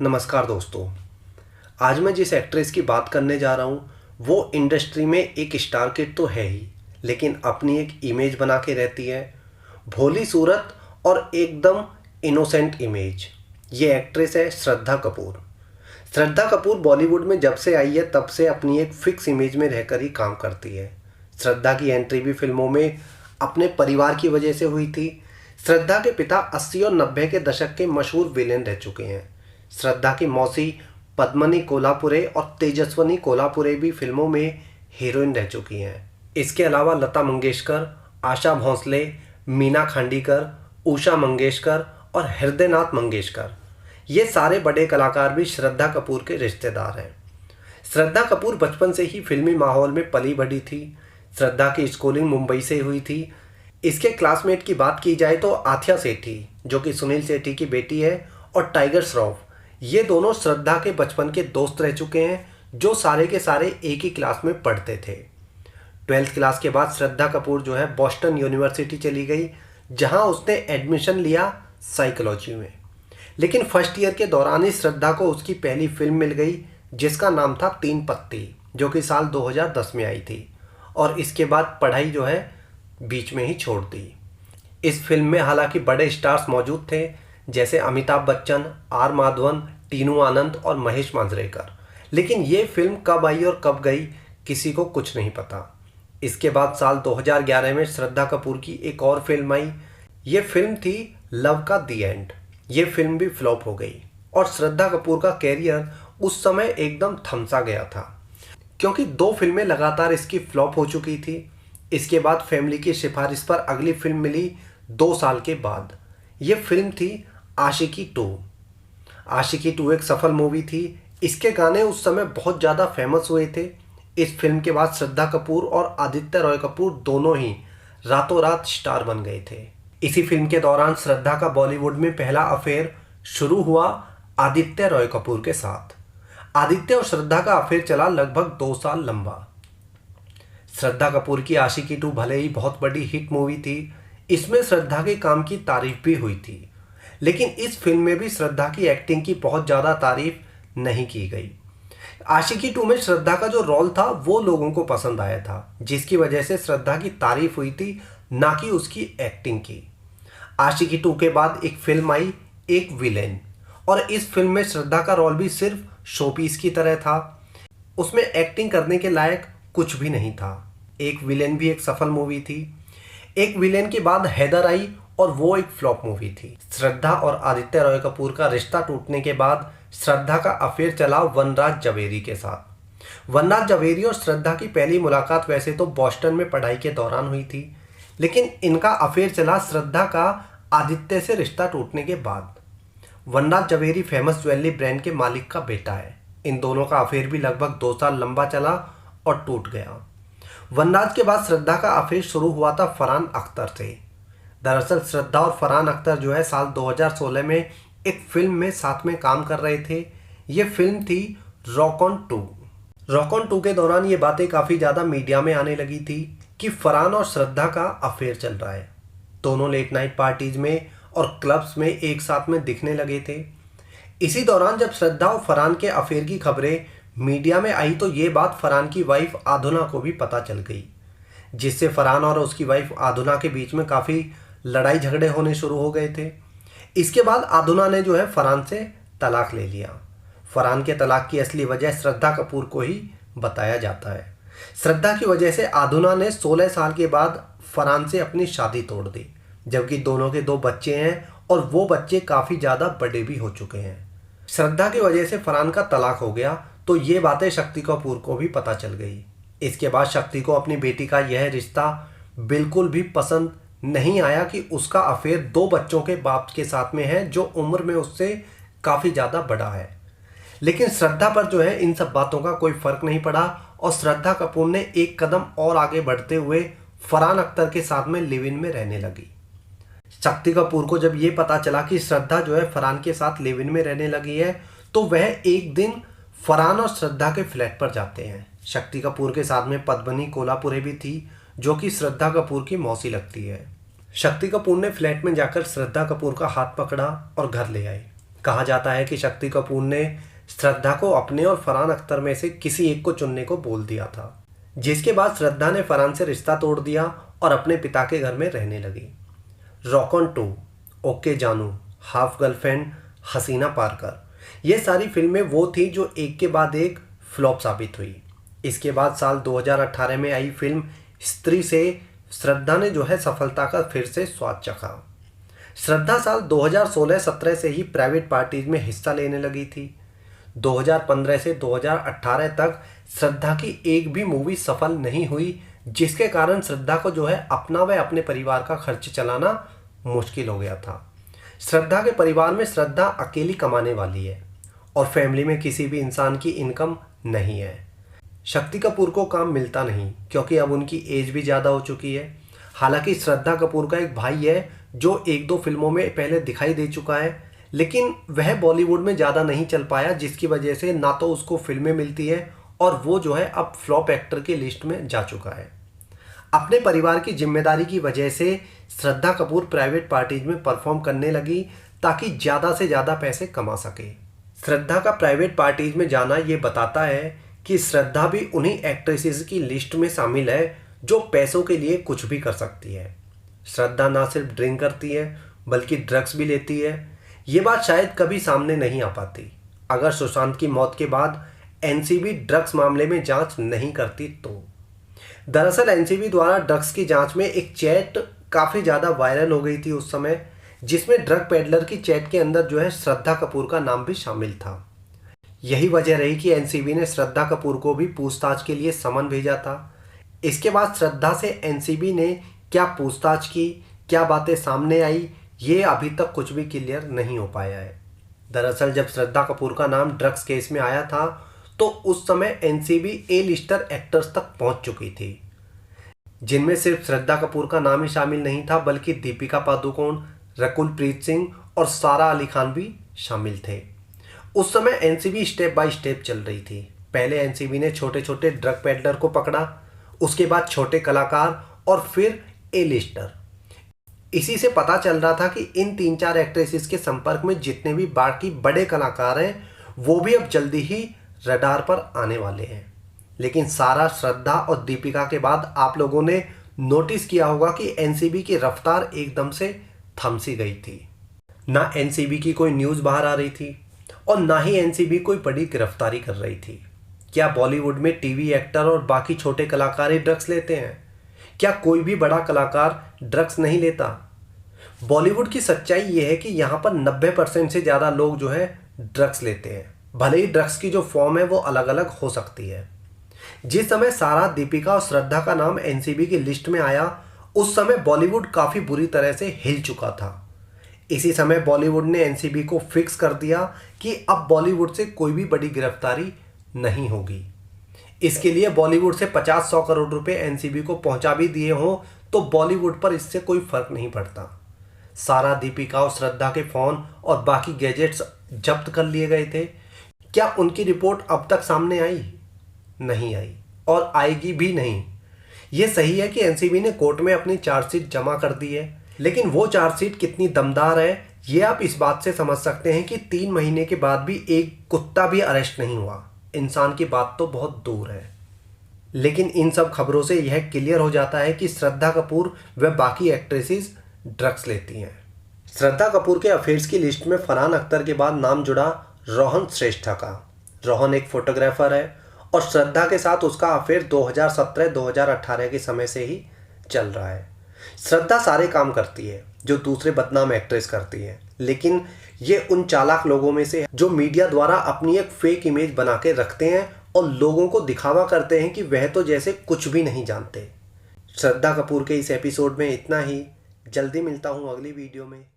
नमस्कार दोस्तों। आज मैं जिस एक्ट्रेस की बात करने जा रहा हूँ वो इंडस्ट्री में एक स्टार किड तो है ही, लेकिन अपनी एक इमेज बना के रहती है। भोली सूरत और एकदम इनोसेंट इमेज। ये एक्ट्रेस है श्रद्धा कपूर। श्रद्धा कपूर बॉलीवुड में जब से आई है तब से अपनी एक फिक्स इमेज में रहकर ही काम करती है। श्रद्धा की एंट्री भी फिल्मों में अपने परिवार की वजह से हुई थी। श्रद्धा के पिता 80 और 90 के दशक के मशहूर विलेन रह चुके हैं। श्रद्धा की मौसी पद्मनी कोल्हापुरे और तेजस्वनी कोल्हापुरे भी फिल्मों में हीरोइन रह चुकी हैं। इसके अलावा लता मंगेशकर, आशा भोंसले, मीना खांडीकर, उषा मंगेशकर और हृदयनाथ मंगेशकर, ये सारे बड़े कलाकार भी श्रद्धा कपूर के रिश्तेदार हैं। श्रद्धा कपूर बचपन से ही फिल्मी माहौल में पली बढ़ी थी। श्रद्धा की स्कूलिंग मुंबई से हुई थी। इसके क्लासमेट की बात की जाए तो आथिया सेठी, जो कि सुनील सेठी की बेटी है, और टाइगर श्रॉफ, ये दोनों श्रद्धा के बचपन के दोस्त रह चुके हैं, जो सारे के सारे एक ही क्लास में पढ़ते थे। 12th क्लास के बाद श्रद्धा कपूर जो है बॉस्टन यूनिवर्सिटी चली गई, जहां उसने एडमिशन लिया साइकोलॉजी में। लेकिन फर्स्ट ईयर के दौरान ही श्रद्धा को उसकी पहली फिल्म मिल गई, जिसका नाम था तीन पत्ती, जो कि साल 2010 में आई थी। और इसके बाद पढ़ाई जो है बीच में ही छोड़ दी। इस फिल्म में हालांकि बड़े स्टार्स मौजूद थे, जैसे अमिताभ बच्चन, आर माधवन, टीनू आनंद और महेश मांजरेकर, लेकिन ये फिल्म कब आई और कब गई किसी को कुछ नहीं पता। इसके बाद साल 2011 में श्रद्धा कपूर की एक और फिल्म आई। ये फिल्म थी लव का दी एंड। ये फिल्म भी फ्लॉप हो गई और श्रद्धा कपूर का कैरियर उस समय एकदम थमसा गया था, क्योंकि 2 फिल्में लगातार इसकी फ्लॉप हो चुकी थी। इसके बाद फैमिली की सिफारिश पर अगली फिल्म मिली 2 साल के बाद। ये फिल्म थी आशिकी 2। आशिकी 2 एक सफल मूवी थी। इसके गाने उस समय बहुत ज़्यादा फेमस हुए थे। इस फिल्म के बाद श्रद्धा कपूर और आदित्य रॉय कपूर दोनों ही रातों रात स्टार बन गए थे। इसी फिल्म के दौरान श्रद्धा का बॉलीवुड में पहला अफेयर शुरू हुआ आदित्य रॉय कपूर के साथ। आदित्य और श्रद्धा का अफेयर चला लगभग 2 साल लंबा। श्रद्धा कपूर की आशिकी 2 भले ही बहुत बड़ी हिट मूवी थी, इसमें श्रद्धा के काम की तारीफ भी हुई थी, लेकिन इस फिल्म में भी श्रद्धा की एक्टिंग की बहुत ज़्यादा तारीफ नहीं की गई। आशिकी 2 में श्रद्धा का जो रोल था वो लोगों को पसंद आया था, जिसकी वजह से श्रद्धा की तारीफ हुई थी, ना कि उसकी एक्टिंग की। आशिकी 2 के बाद एक फिल्म आई एक विलेन, और इस फिल्म में श्रद्धा का रोल भी सिर्फ शोपीस की तरह था। उसमें एक्टिंग करने के लायक कुछ भी नहीं था। एक विलेन भी एक सफल मूवी थी। एक विलेन के बाद हैदर आई और वो एक फ्लॉप मूवी थी। श्रद्धा और आदित्य रॉय कपूर का रिश्ता टूटने के बाद श्रद्धा का अफेयर चला वनराज जवेरी के साथ। वनराज जवेरी और श्रद्धा की पहली मुलाकात वैसे तो बॉस्टन में पढ़ाई के दौरान हुई थी, लेकिन इनका अफेयर चला श्रद्धा का आदित्य से रिश्ता टूटने के बाद। वनराज जवेरी फेमस ज्वेलरी ब्रांड के मालिक का बेटा है। इन दोनों का अफेयर भी लगभग 2 साल लंबा चला और टूट गया। वनराज के बाद श्रद्धा का अफेयर शुरू हुआ था फरहान अख्तर से। दरअसल श्रद्धा और फरहान अख्तर जो है साल 2016 में एक फिल्म में साथ में काम कर रहे थे। ये फिल्म थी रॉक ऑन 2। रॉक ऑन 2 के दौरान ये बातें काफ़ी ज़्यादा मीडिया में आने लगी थी कि फरहान और श्रद्धा का अफेयर चल रहा है। दोनों लेट नाइट पार्टीज में और क्लब्स में एक साथ में दिखने लगे थे। इसी दौरान जब श्रद्धा और फरहान के अफेयर की खबरें मीडिया में आई तो ये बात फरहान की वाइफ आधुना को भी पता चल गई, जिससे फरहान और उसकी वाइफ आधुना के बीच में काफ़ी लड़ाई झगड़े होने शुरू हो गए थे। इसके बाद आधुना ने जो है फरहान से तलाक ले लिया। फरहान के तलाक की असली वजह श्रद्धा कपूर को ही बताया जाता है। श्रद्धा की वजह से आधुना ने 16 साल के बाद फरहान से अपनी शादी तोड़ दी, जबकि दोनों के 2 बच्चे हैं और वो बच्चे काफ़ी ज़्यादा बड़े भी हो चुके हैं। श्रद्धा की वजह से फरहान का तलाक हो गया तो ये बातें शक्ति कपूर को भी पता चल गई। इसके बाद शक्ति को अपनी बेटी का यह रिश्ता बिल्कुल भी पसंद नहीं आया कि उसका अफेयर 2 बच्चों के बाप के साथ में है, जो उम्र में उससे काफ़ी ज़्यादा बड़ा है। लेकिन श्रद्धा पर जो है इन सब बातों का कोई फर्क नहीं पड़ा और श्रद्धा कपूर ने एक कदम और आगे बढ़ते हुए फरहान अख्तर के साथ में लिव इन में रहने लगी। शक्ति कपूर को जब ये पता चला कि श्रद्धा जो है फरहान के साथ लिव इन में रहने लगी है, तो वह एक दिन फरहान और श्रद्धा के फ्लैट पर जाते हैं। शक्ति कपूर के साथ में पद्मनी कोल्हापुरे भी थी, जो कि श्रद्धा कपूर की मौसी लगती है। शक्ति कपूर ने फ्लैट में जाकर श्रद्धा कपूर का हाथ पकड़ा और घर ले आए। कहा जाता है कि शक्ति कपूर ने श्रद्धा को अपने और फरहान अख्तर में से किसी एक को चुनने को बोल दिया था, जिसके बाद श्रद्धा ने फरहान से रिश्ता तोड़ दिया और अपने पिता के घर में रहने लगी। रॉक ऑन 2, ओके जानू, हाफ गर्लफ्रेंड, हसीना पारकर, ये सारी फिल्में वो थी जो एक के बाद एक फ्लॉप साबित हुई। इसके बाद साल 2018 में आई फिल्म स्त्री से श्रद्धा ने जो है सफलता का फिर से स्वाद चखा। श्रद्धा साल 2016-17 से ही प्राइवेट पार्टीज में हिस्सा लेने लगी थी। 2015 से 2018 तक श्रद्धा की एक भी मूवी सफल नहीं हुई, जिसके कारण श्रद्धा को जो है अपना व अपने परिवार का खर्च चलाना मुश्किल हो गया था। श्रद्धा के परिवार में श्रद्धा अकेली कमाने वाली है और फैमिली में किसी भी इंसान की इनकम नहीं है। शक्ति कपूर को काम मिलता नहीं क्योंकि अब उनकी एज भी ज़्यादा हो चुकी है। हालांकि श्रद्धा कपूर का एक भाई है जो 1-2 फिल्मों में पहले दिखाई दे चुका है, लेकिन वह बॉलीवुड में ज़्यादा नहीं चल पाया, जिसकी वजह से ना तो उसको फिल्में मिलती है और वो जो है अब फ्लॉप एक्टर की लिस्ट में जा चुका है। अपने परिवार की जिम्मेदारी की वजह से श्रद्धा कपूर प्राइवेट पार्टीज में परफॉर्म करने लगी ताकि ज़्यादा से ज़्यादा पैसे कमा सके। श्रद्धा का प्राइवेट पार्टीज में जाना ये बताता है कि श्रद्धा भी उन्हीं एक्ट्रेसेस की लिस्ट में शामिल है जो पैसों के लिए कुछ भी कर सकती है। श्रद्धा ना सिर्फ ड्रिंक करती है बल्कि ड्रग्स भी लेती है। ये बात शायद कभी सामने नहीं आ पाती अगर सुशांत की मौत के बाद एनसीबी ड्रग्स मामले में जांच नहीं करती तो। दरअसल एनसीबी द्वारा ड्रग्स की जांच में एक चैट काफ़ी ज़्यादा वायरल हो गई थी उस समय, जिसमें ड्रग पेडलर की चैट के अंदर जो है श्रद्धा कपूर का नाम भी शामिल था। यही वजह रही कि एनसीबी ने श्रद्धा कपूर को भी पूछताछ के लिए समन भेजा था। इसके बाद श्रद्धा से एनसीबी ने क्या पूछताछ की, क्या बातें सामने आई, ये अभी तक कुछ भी क्लियर नहीं हो पाया है। दरअसल जब श्रद्धा कपूर का नाम ड्रग्स केस में आया था तो उस समय एनसीबी ए लिस्टर एक्टर्स तक पहुंच चुकी थी, जिनमें सिर्फ श्रद्धा कपूर का नाम ही शामिल नहीं था बल्कि दीपिका पादुकोण, रकुल प्रीत सिंह और सारा अली खान भी शामिल थे। उस समय एनसीबी स्टेप बाय स्टेप चल रही थी। पहले एनसीबी ने छोटे छोटे ड्रग पेडलर को पकड़ा, उसके बाद छोटे कलाकार और फिर ए लिस्टर। इसी से पता चल रहा था कि इन 3-4 एक्ट्रेसेस के संपर्क में जितने भी बाकी बड़े कलाकार हैं वो भी अब जल्दी ही रडार पर आने वाले हैं। लेकिन सारा, श्रद्धा और दीपिका के बाद आप लोगों ने नोटिस किया होगा कि एनसीबी की रफ्तार एकदम से थम सी गई थी। ना एनसीबी की कोई न्यूज़ बाहर आ रही थी और ना ही एनसीबी कोई बड़ी गिरफ्तारी कर रही थी। क्या बॉलीवुड में टीवी एक्टर और बाकी छोटे कलाकार ही ड्रग्स लेते हैं? क्या कोई भी बड़ा कलाकार ड्रग्स नहीं लेता? बॉलीवुड की सच्चाई ये है कि यहाँ पर 90% से ज़्यादा लोग जो है ड्रग्स लेते हैं। भले ही ड्रग्स की जो फॉर्म है वो अलग अलग हो सकती है। जिस समय सारा, दीपिका और श्रद्धा का नाम एनसीबी की लिस्ट में आया उस समय बॉलीवुड काफ़ी बुरी तरह से हिल चुका था। इसी समय बॉलीवुड ने एनसीबी को फिक्स कर दिया कि अब बॉलीवुड से कोई भी बड़ी गिरफ्तारी नहीं होगी। इसके लिए बॉलीवुड से 50-100 करोड़ रुपए एनसीबी को पहुंचा भी दिए हों तो बॉलीवुड पर इससे कोई फर्क नहीं पड़ता। सारा, दीपिका और श्रद्धा के फ़ोन और बाकी गैजेट्स जब्त कर लिए गए थे। क्या उनकी रिपोर्ट अब तक सामने आई? नहीं आई और आएगी भी नहीं। ये सही है कि एनसीबी ने कोर्ट में अपनी चार्जशीट जमा कर दी है, लेकिन वो चार्जशीट कितनी दमदार है ये आप इस बात से समझ सकते हैं कि 3 महीने के बाद भी एक कुत्ता भी अरेस्ट नहीं हुआ। इंसान की बात तो बहुत दूर है। लेकिन इन सब खबरों से यह क्लियर हो जाता है कि श्रद्धा कपूर व बाकी एक्ट्रेसेस ड्रग्स लेती हैं। श्रद्धा कपूर के अफेयर्स की लिस्ट में फरहान अख्तर के बाद नाम जुड़ा रोहन श्रेष्ठा का। रोहन एक फोटोग्राफर है और श्रद्धा के साथ उसका अफेयर 2017-2018 के समय से ही चल रहा है। श्रद्धा सारे काम करती है जो दूसरे बदनाम एक्ट्रेस करती है, लेकिन ये उन चालाक लोगों में से है जो मीडिया द्वारा अपनी एक फेक इमेज बना के रखते हैं और लोगों को दिखावा करते हैं कि वह तो जैसे कुछ भी नहीं जानते। श्रद्धा कपूर के इस एपिसोड में इतना ही। जल्दी मिलता हूँ अगली वीडियो में।